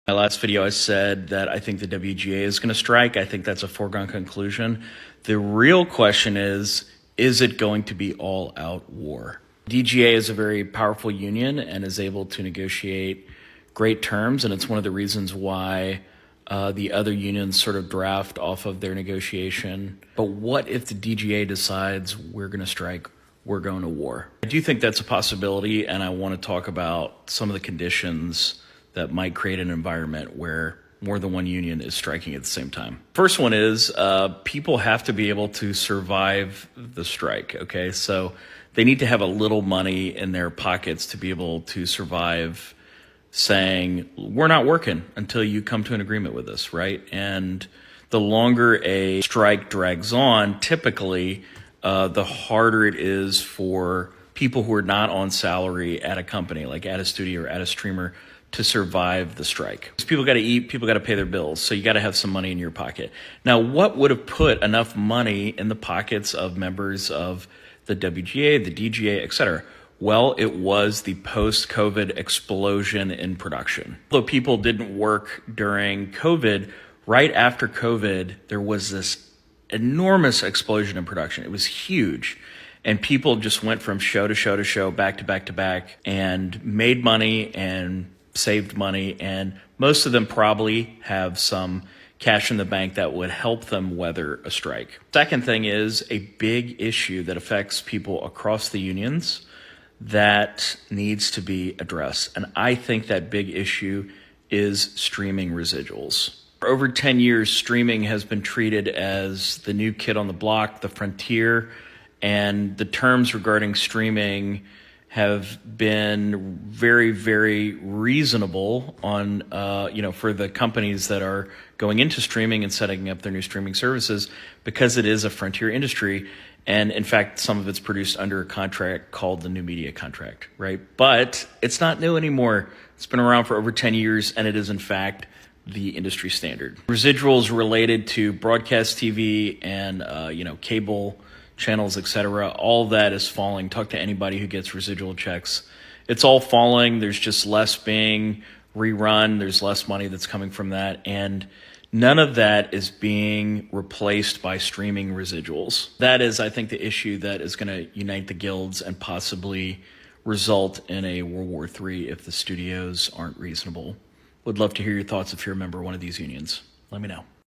My last video, I said that I think the WGA is going to strike. I think that's a foregone conclusion. The real question is it going to be all-out war? DGA is a very powerful union and is able to negotiate great terms, and it's one of the reasons why the other unions sort of draft off of their negotiation. But what if the DGA decides we're going to strike, we're going to war? I do think that's a possibility, and I want to talk about some of the conditions that might create an environment where more than one union is striking at the same time. First one is people have to be able to survive the strike, okay? So they need to have a little money in their pockets to be able to survive saying, we're not working until you come to an agreement with us, right? And the longer a strike drags on, typically, the harder it is for people who are not on salary at a company, like at a studio or at a streamer, to survive the strike. People got to eat, people got to pay their bills, so you got to have some money in your pocket. Now, what would have put enough money in the pockets of members of the WGA, the DGA, et cetera? Well, it was the post-COVID explosion in production. Although people didn't work during COVID, right after COVID, there was this enormous explosion in production. It was huge. And people just went from show to show to show, back to back to back, and made money and saved money. And most of them probably have some cash in the bank that would help them weather a strike. Second thing is a big issue that affects people across the unions that needs to be addressed. And I think that big issue is streaming residuals. For over 10 years, streaming has been treated as the new kid on the block, the frontier, and the terms regarding streaming have been very, very reasonable on, for the companies that are going into streaming and setting up their new streaming services, because it is a frontier industry. And in fact, some of it's produced under a contract called the New Media Contract, right? But it's not new anymore. It's been around for over 10 years, and it is in fact the industry standard. Residuals related to broadcast TV and, cable channels, et cetera, all that is falling. Talk to anybody who gets residual checks. It's all falling. There's just less being rerun. There's less money that's coming from that. And none of that is being replaced by streaming residuals. That is, I think, the issue that is going to unite the guilds and possibly result in a World War III if the studios aren't reasonable. Would love to hear your thoughts if you're a member of one of these unions. Let me know.